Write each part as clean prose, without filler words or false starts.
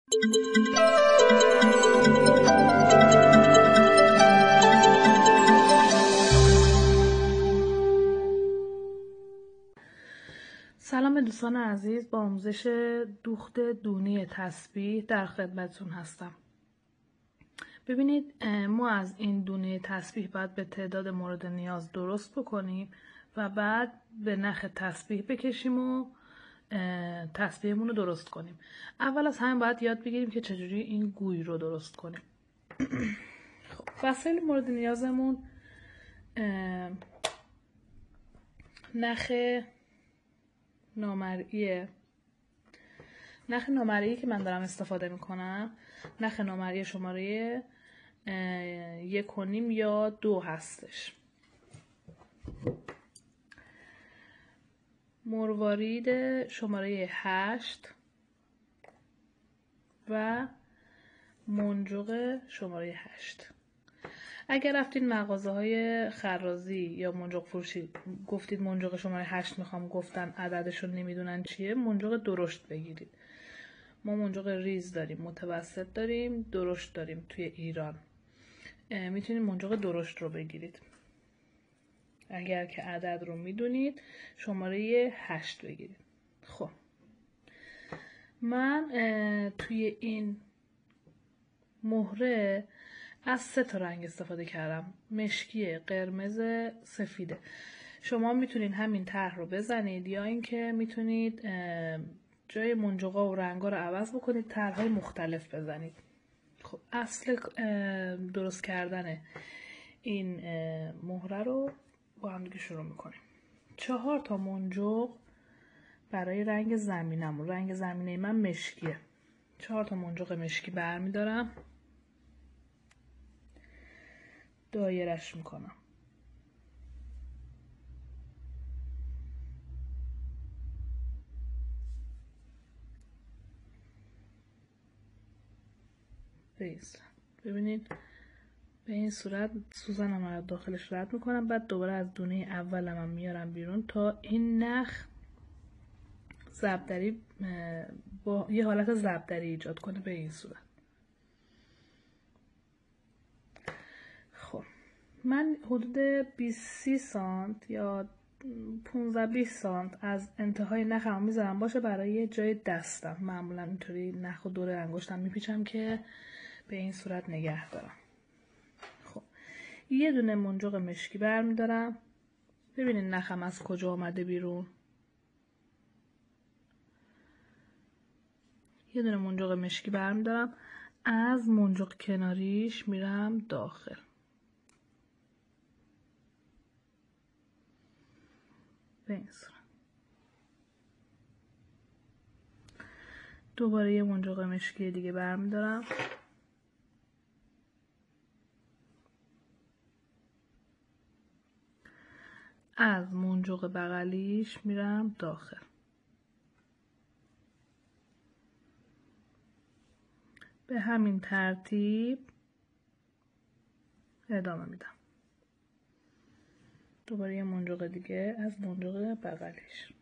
سلام دوستان عزیز، با آموزش دوخت دونی تسبیح در خدمتتون هستم. ببینید ما از این دونه تسبیح باید به تعداد مورد نیاز درست بکنیم و بعد به نخ تسبیح بکشیم و تسبیحمون رو درست کنیم. اول از همه باید یاد بگیریم که چجوری این گوی رو درست کنیم. خب وسایل مورد نیازمون نخ نامرئی که من دارم استفاده میکنم نخ نامرئی شماره 1.5 یا 2 هستش. مروارید شماره 8 و منجوق شماره 8. اگر رفتین مغازه های خرازی یا منجوق فروشی گفتید منجوق شماره 8 میخوام، گفتن عددشون نمیدونن چیه، منجوق درشت بگیرید. ما منجوق ریز داریم، متوسط داریم، درشت داریم توی ایران. میتونید منجوق درشت رو بگیرید. اگر که عدد رو میدونید شماره 8 بگیرید. خب من توی این مهره از 3 تا رنگ استفاده کردم: مشکی، قرمز، سفیده. شما میتونید همین طرح رو بزنید یا اینکه میتونید جای منجوقا و رنگا رو عوض بکنید، طرح‌های مختلف بزنید. خب اصل درست کردن این مهره رو با هم دیگه شروع میکنیم. 4 تا منجوق برای رنگ زمینمون. رنگ زمینه من مشکیه. 4 تا منجوق مشکی برمیدارم، دایرش میکنم. ببینید به این صورت سوزنم رو داخلش رد میکنم، بعد دوباره از دونه اولم میارم بیرون تا این نخ ضربدری با یه حالت ضربدری ایجاد کنه. به این صورت. خب من حدود 20 سانت یا 15-20 سانت از انتهای نخم میذارم باشه برای جای دستم. معمولا اینطوری نخ و دور انگشتم میپیچم که به این صورت نگه دارم. خب یه دونه منجوق مشکی برمیدارم. ببینید نخم از کجا آمده بیرون. یه دونه منجوق مشکی برمیدارم، از منجوق کناریش میرم داخل. به این صورت. دوباره یه منجوق مشکی دیگه برمیدارم، از منجوق بغلیش میرم داخل. به همین ترتیب ادامه میدم. دوباره یه منجوق دیگه از منجوق بغلیش.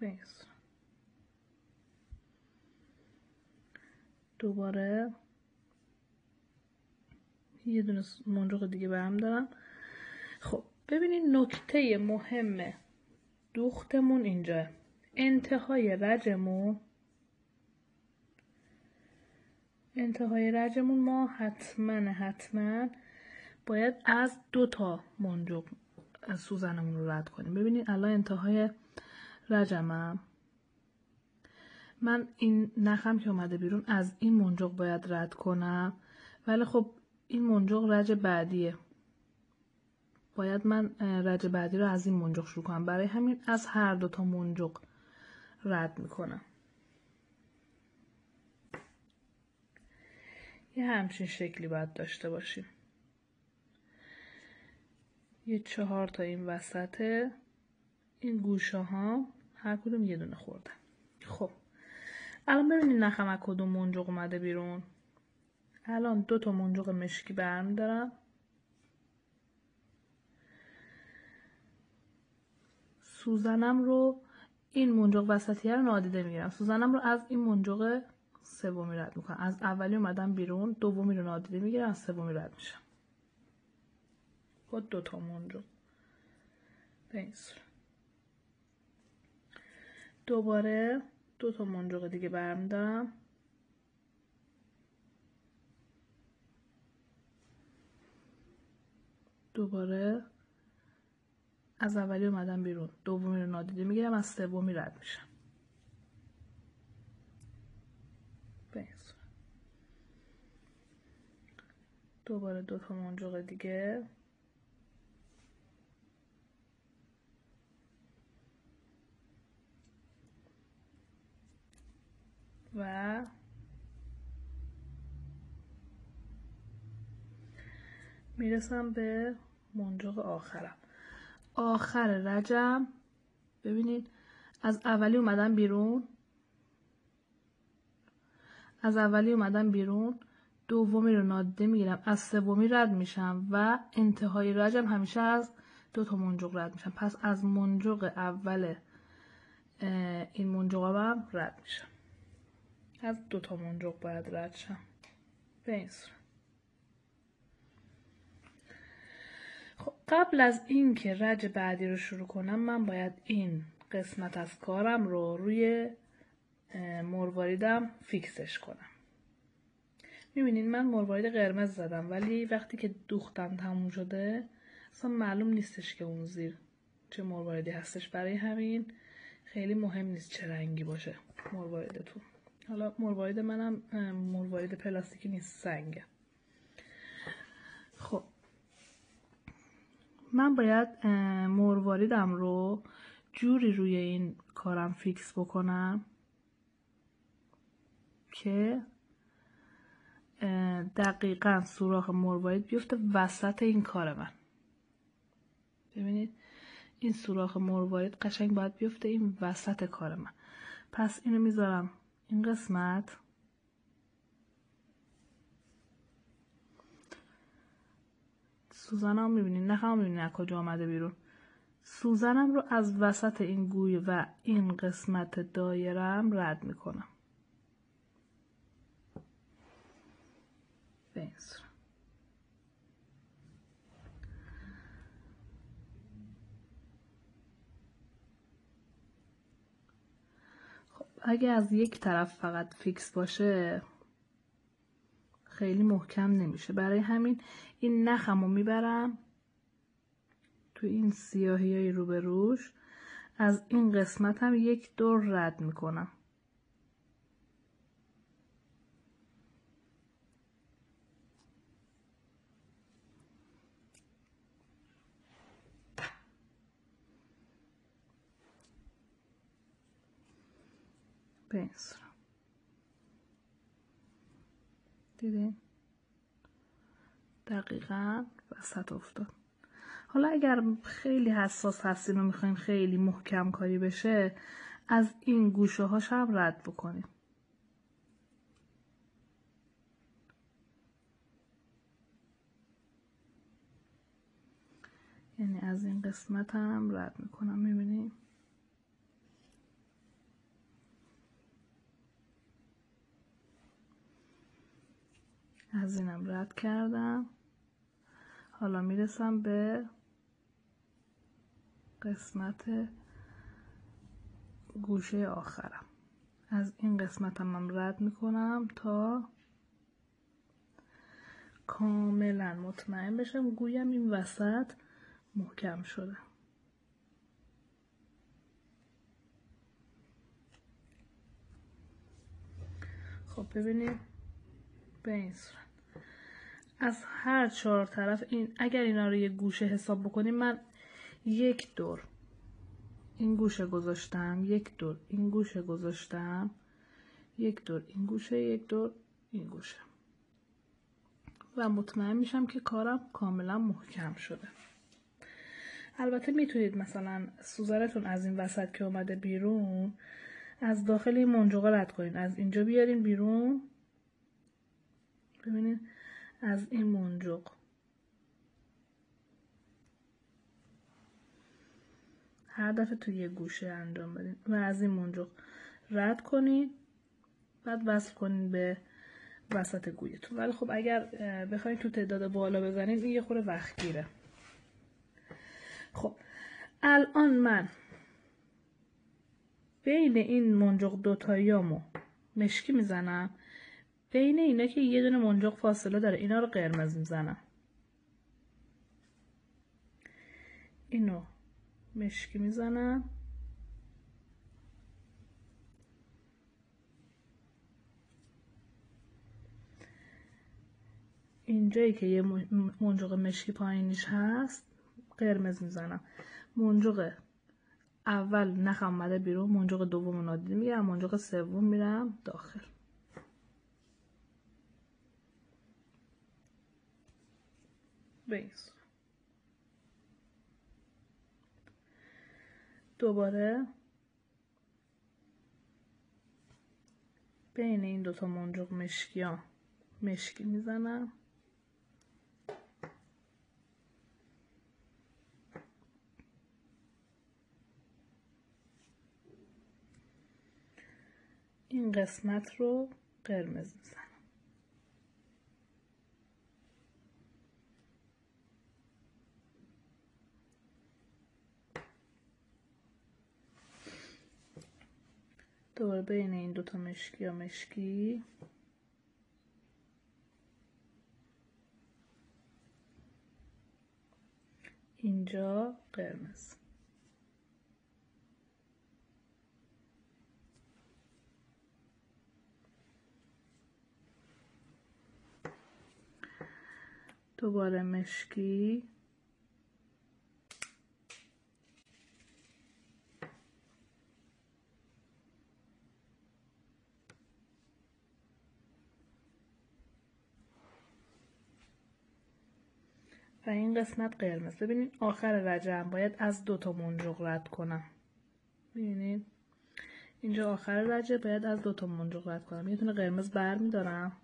بس. دوباره یه دونه منجوق دیگه برم دارم. خب ببینید نکته مهم دوختمون اینجا، انتهای رجمون ما حتما باید از 2 تا منجوق از سوزنمون رو رد کنیم. ببینید الان انتهای رجمم من این نخم که اومده بیرون از این منجوق باید رد کنم، ولی خب این منجوق رج بعدیه، باید من رج بعدی رو از این منجوق شروع کنم. برای همین از هر 2 تا منجوق رد میکنم. یه همچین شکلی باید داشته باشیم. یه 4 تا این وسط این گوشه ها هر کدوم یه دونه خوردن. خب الان ببینید نخم از کدوم منجق اومده بیرون. الان 2 تا منجق مشکی برمی‌دارم، سوزنم رو این منجق وسطیه رو نادیده میگیرم، سوزنم رو از این منجق سومی رد میکنم، از اولی اومدم بیرون، دومی رو نادیده میگیرم، از سومی رد میشم با 2 تا منجق. به این صورت دوباره 2 تا منجق دیگه برمیدارم، دوباره از اولی اومدم بیرون، دومی رو نادیده میگیرم، از سومی رد میشم. به این صورت دوباره 2 تا منجق دیگه، و میرسم به منجق آخرم. آخر رجم ببینید از اولی اومدم بیرون، از اولی اومدم بیرون، دومی رو نادیده میگیرم، از سومی رد میشم و انتهای رجم همیشه از 2 تا منجق رد میشم. پس از منجق اول این منجقا هم رد میشم، از 2 تا منجق باید رد شم. به این صورت. خب قبل از این که رج بعدی رو شروع کنم، من باید این قسمت از کارم رو روی مرواریدم فیکسش کنم. میبینین من مروارید قرمز زدم، ولی وقتی که دوختم تموم شده اصلا معلوم نیستش که اون زیر چه مرواریدی هستش. برای همین خیلی مهم نیست چه رنگی باشه مرواریدتون. حالا مروارید منم مروارید پلاستیکی نیست، سنگه. خب من باید مرواریدم رو جوری روی این کارم فیکس بکنم که دقیقاً سوراخ مروارید بیفته وسط این کار من. ببینید این سوراخ مروارید قشنگ باید بیفته این وسط کار من. پس اینو میذارم این قسمت، سوزنم میبینید، نخم میبینید از کجا آمده بیرون. سوزنم رو از وسط این گوی و این قسمت دایرم رد میکنم. به این صورت. خب اگه از یک طرف فقط فیکس باشه خیلی محکم نمیشه، برای همین این نخم رو میبرم تو این سیاهی های روبروش، از این قسمت هم یک دور رد میکنم. به این صورت. دیدین دقیقاً وسط افتاد. حالا اگر خیلی حساس هستین و میخواین خیلی محکم کاری بشه، از این گوشه هاش هم رد بکنیم. یعنی از این قسمت هم رد میکنم. میبینیم از اینم رد کردم. حالا میرسم به قسمت گوشه آخرم. از این قسمت هم رد میکنم تا کاملا مطمئن بشم گویم این وسط محکم شده. خب ببینید به این صورت از هر 4 طرف این، اگر اینا رو یه گوشه حساب بکنیم، من یک دور این گوشه گذاشتم، یک دور این گوشه گذاشتم، یک دور این گوشه، یک دور این گوشه، و مطمئن میشم که کارم کاملا محکم شده. البته میتونید مثلا سوزنتون از این وسط که اومده بیرون از داخل این منجقا رد کنین، از اینجا بیارین بیرون. ببینید از این منجق هر دفعه توی یه گوشه انجام بدین و از این منجق رد کنین، بعد وصل کنین به وسط گویتون. ولی خب اگر بخواید تو تعداد بالا بزنین این یه خورده وقت گیره. خب الان من بین این منجق دوتاییامو مشکی میزنم، بین اینا که یه دونه منجق فاصله داره اینا رو قرمز میزنم. اینو مشکی میزنم، اینجایی که یه منجق مشکی پایینش هست قرمز میزنم. منجق اول نخم اومده بیرون، منجق دوم نادیده میگیرم، منجق سوم میرم داخل. بیس دوباره بین این دوتا منجق مشکی میزنم، این قسمت رو قرمز میزنم. دوباره بین این دوتا مشکی اینجا قرمز. دوباره مشکی، و این قسمت قرمز. ببینید آخر رجم باید از دوتا منجق رد کنم. ببینید اینجا آخر رجه باید از دوتا منجق رد کنم. یه دونه قرمز بر میدارم،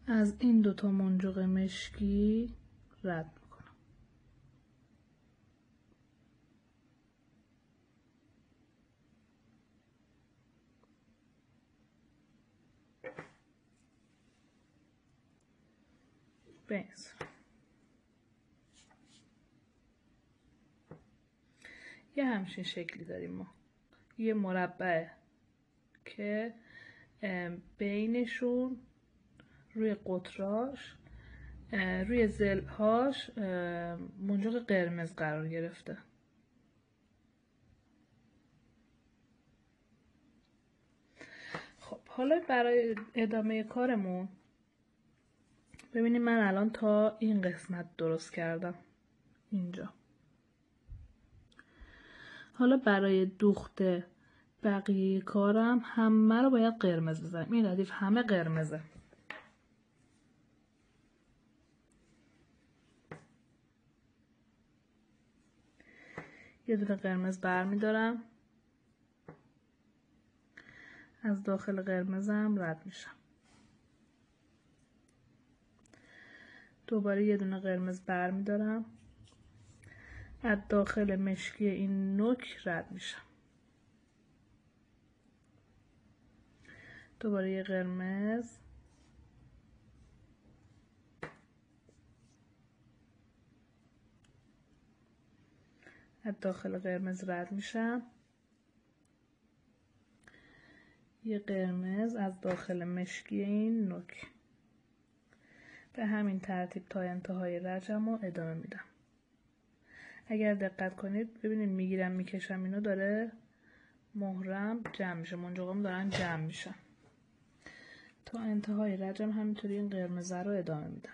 از این دوتا منجق مشکی رد میکنم. بس یه همچین شکلی داریم ما، یه مربع که بینشون روی قطراش روی زلهاش منجق قرمز قرار گرفته. خب حالا برای ادامه کارمون ببینید من الان تا این قسمت درست کردم اینجا. حالا برای دوخت بقیه کارم همه رو باید قرمز بزنم. این ردیف همه قرمزه. یه دونه قرمز برمیدارم، از داخل قرمزم رد میشم. دوباره یه دونه قرمز برمیدارم، از داخل مشکی این نوک رد میشم. دوباره یه قرمز، از داخل قرمز رد میشم. یه قرمز از داخل مشکی این نوک. به همین ترتیب تا انتهای رجم رو ادامه میدم. اگر دقت کنید ببینید میگیرم میکشم اینو داره مهرم جمع میشه، منجقام دارن جمع میشن. تا انتهای رجم همینطوری این قرمزه رو ادامه میدم.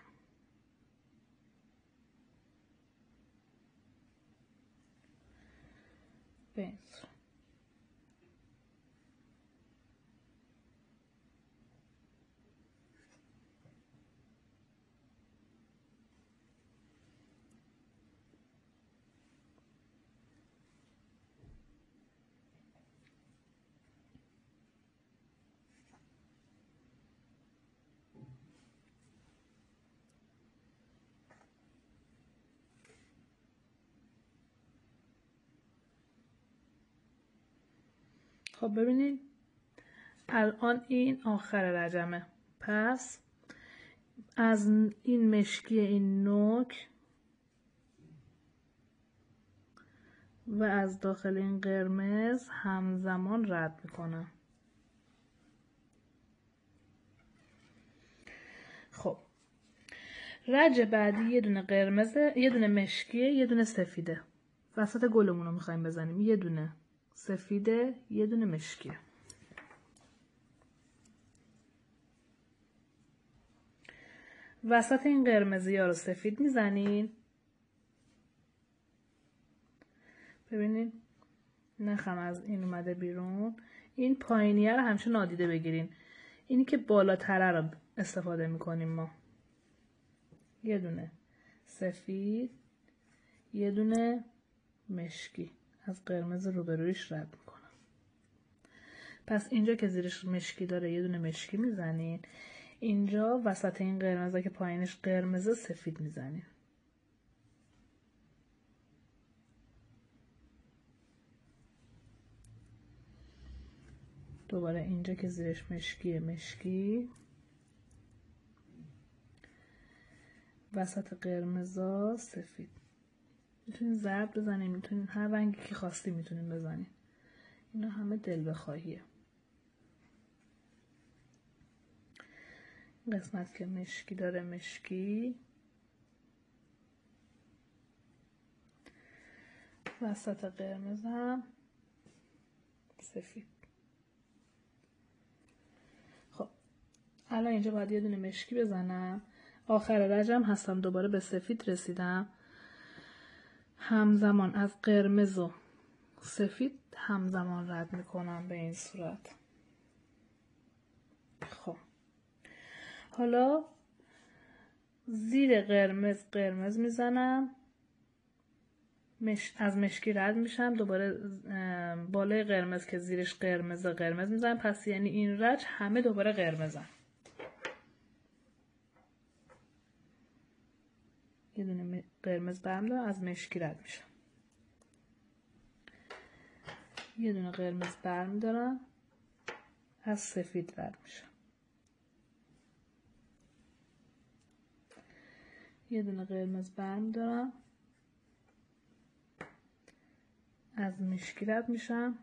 بینز خب ببینید الان این آخر رجمه، پس از این مشکی این نوک و از داخل این قرمز همزمان رد میکنم. خب رج بعدی یه دونه قرمزه، یه دونه مشکیه، یه دونه سفیده. وسط گلمون رو میخوایم بزنیم. یه دونه سفیده، یه دونه مشکیه. وسط این قرمزی ها رو سفید میزنین. ببینید نخم از این اومده بیرون. این پایینیه رو همیشه نادیده بگیرین. اینی که بالاتره رو استفاده میکنیم ما. یه دونه سفید، یه دونه مشکی از قرمز روبرویش رد میکنم. پس اینجا که زیرش مشکی داره یه دونه مشکی میزنین. اینجا وسط این قرمزه که پایینش قرمزه سفید میزنین. دوباره اینجا که زیرش مشکی وسط قرمزا سفید. میتونین ضرب بزنین، میتونین هر رنگی که خواستی میتونین بزنین. اینا همه دل بخواهیه. قسمت که مشکی داره مشکی، وسط قرمز هم سفید. خب الان اینجا باید یه دونه مشکی بزنم. آخر رجم هستم، دوباره به سفید رسیدم. همزمان از قرمز و سفید همزمان رد میکنم به این صورت. خب حالا زیر قرمز میزنم، از مشکی رد میشم، دوباره بالای قرمز که زیرش قرمز میزنم. پس یعنی این رج همه دوباره قرمزن. یه دونه قرمز برمیدارم، از مشکی رد میشم. یه دونه قرمز برمیدارم، از سفید رد میشم. یه دونه قرمز برمیدارم، از مشکی رد میشم.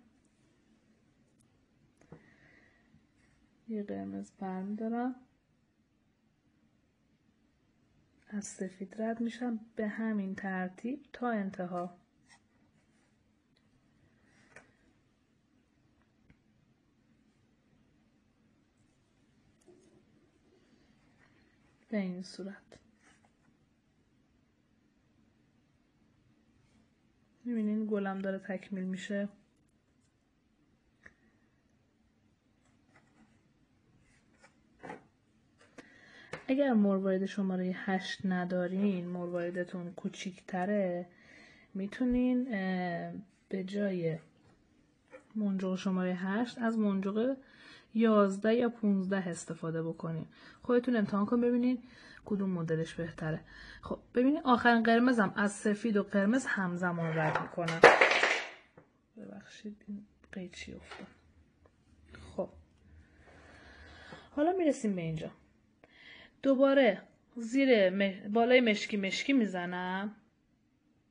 یه قرمز برمیدارم، از سفید رد میشم. به همین ترتیب تا انتها. به این صورت. میبینین گلم داره تکمیل میشه. اگر مروارید شماره 8 ندارین، مرواریدتون کوچیک‌تره، میتونین به جای منجوق شماره 8 از منجوق 11 یا 15 استفاده بکنین. خودتون امتحان کن ببینین کدوم مدلش بهتره. خب ببینین آخرین قرمزم از سفید و قرمز همزمان رد میکنم. ببخشید این قیچی افتاد. خب حالا میرسیم به اینجا. دوباره زیر بالای مشکی میزنم.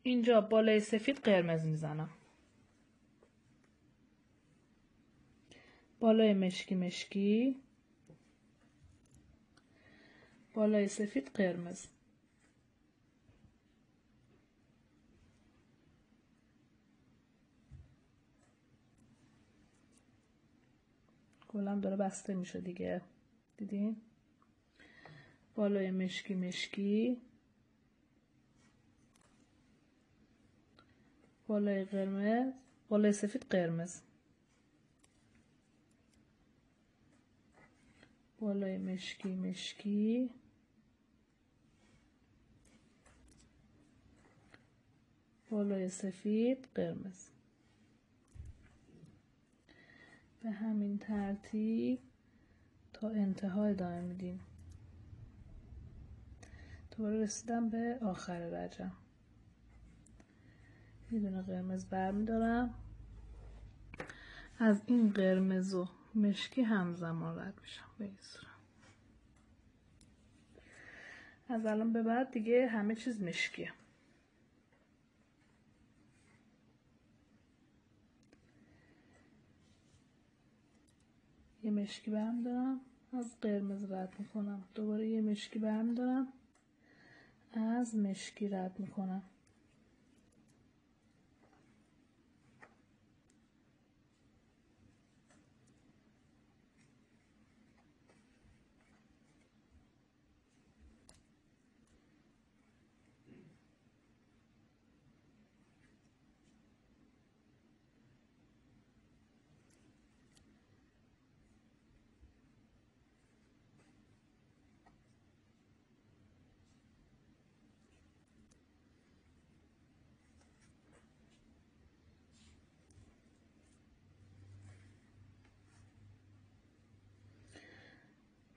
اینجا بالای سفید قرمز میزنم. بالای مشکی، بالای سفید قرمز. گلم داره بسته میشه دیگه، دیدین؟ بالای مشکی، بالای قرمز، بالای سفید قرمز. بالای مشکی، بالای سفید قرمز. به همین ترتیب تا انتها ادامه میدیم. دوباره رسیدم به آخر رجم. یه دونه قرمز برمیدارم، از این قرمز و مشکی همزمان رد میشم به این صورت. از الان به بعد دیگه همه چیز مشکیه. یه مشکی برم دارم از قرمز رد میکنم، دوباره یه مشکی برم دارم از مشکی رد میکنم.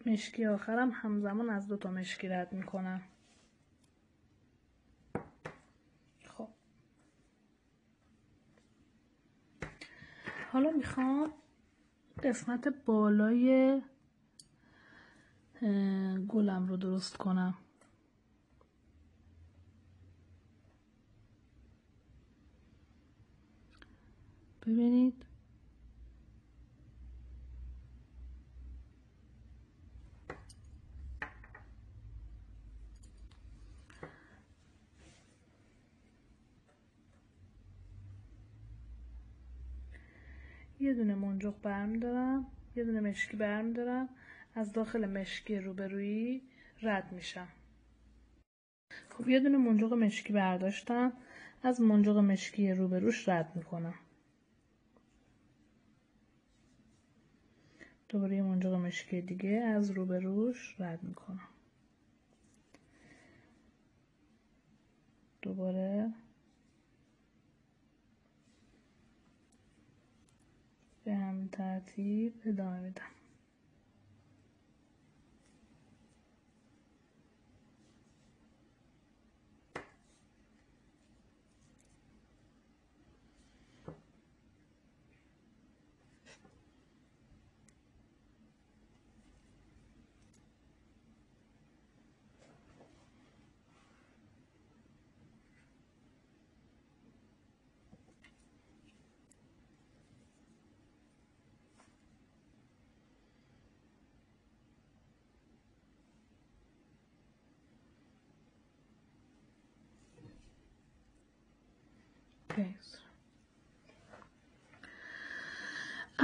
مشکی آخرم همزمان از 2 تا مشکی رد میکنم. خب حالا میخوام قسمت بالای گلم رو درست کنم. ببینید یه دونه منجق برمی دارم، یه دونه مشکی برمی دارم، از داخل مشکی روبرویی رد میشم. خب یه دونه منجق مشکی برداشتم، از منجق مشکی روبروش رد میکنم. دوباره یه منجق مشکی دیگه از روبروش رد میکنم. دوباره به همین ترتیب ادامه میدم.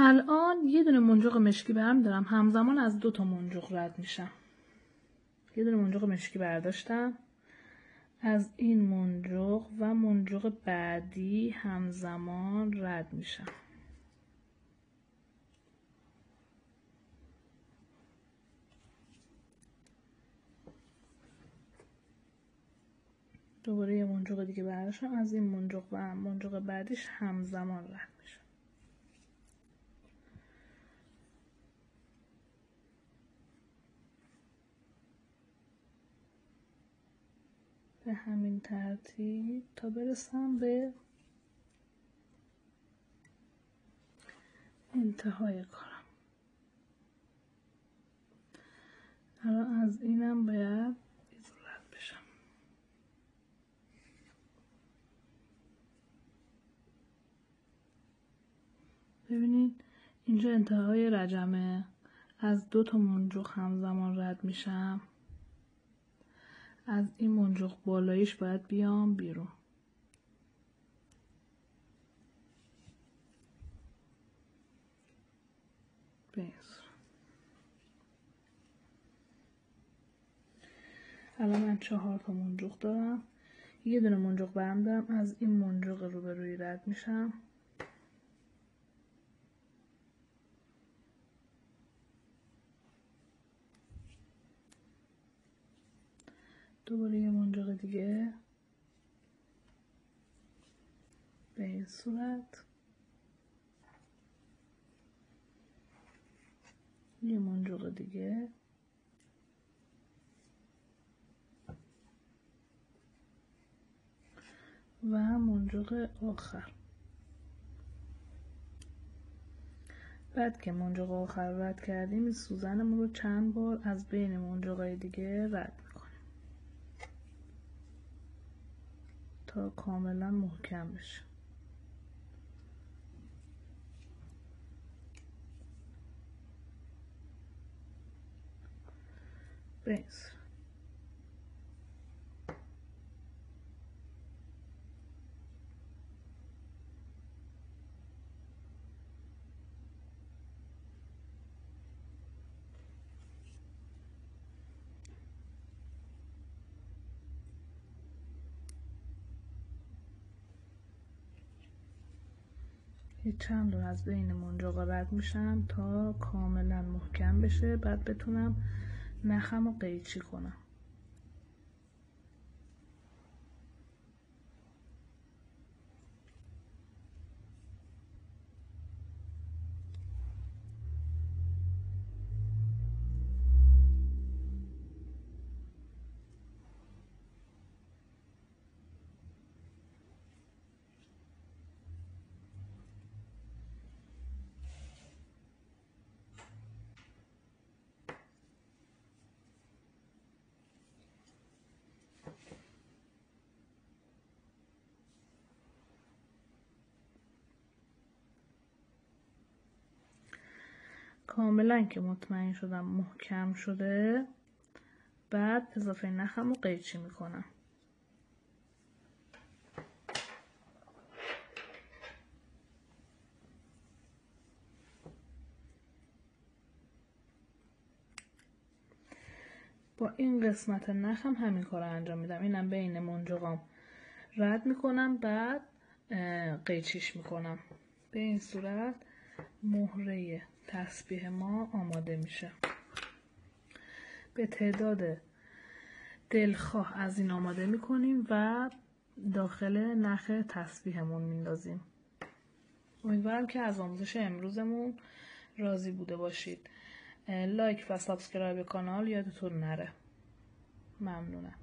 الان یه دونه منجق مشکی برم دارم، همزمان از 2 تا منجق رد میشم. یه دونه منجق مشکی برداشتم، از این منجق و منجق بعدی همزمان رد میشم. دوباره یه منجق دیگه برداشتم، از این منجق و منجق بعدیش همزمان رد میشم. به همین ترتیب تا برسم به انتهای کارم. الان از اینم باید رد بشم. ببینید اینجا انتهای رجمه، از 2 تا منجق همزمان رد میشم. از این منجق بالاییش باید بیام بیرون. الان من 4 تا منجق دارم، یه دونه منجق برم دارم، از این منجق روبرویی رد میشم. دوباره یه منجق دیگه به این صورت، یه منجق دیگه و منجق آخر. بعد که منجاق آخر رد کردیم این سوزنمون رو چند بار از بین منجاقای دیگه رد میکنیم تا کاملا محکم بشه. به این صورت. یه چند دور از بین منجاقا رد میشم تا کاملا محکم بشه، بعد بتونم نخم رو قیچی کنم. کاملا که مطمئن شدم محکم شده، بعد اضافه نخم رو قیچی میکنم. با این قسمت نخم همین کار رو انجام میدم. اینم بین منجاقام رد میکنم، بعد قیچیش میکنم. به این صورت مهره تسبیح ما آماده میشه. به تعداد دلخواه از این آماده میکنیم و داخل نخ تسبیحمون میندازیم. امیدوارم که از آموزش امروزمون راضی بوده باشید. لایک و سابسکرایب کانال یادتون نره. ممنونم.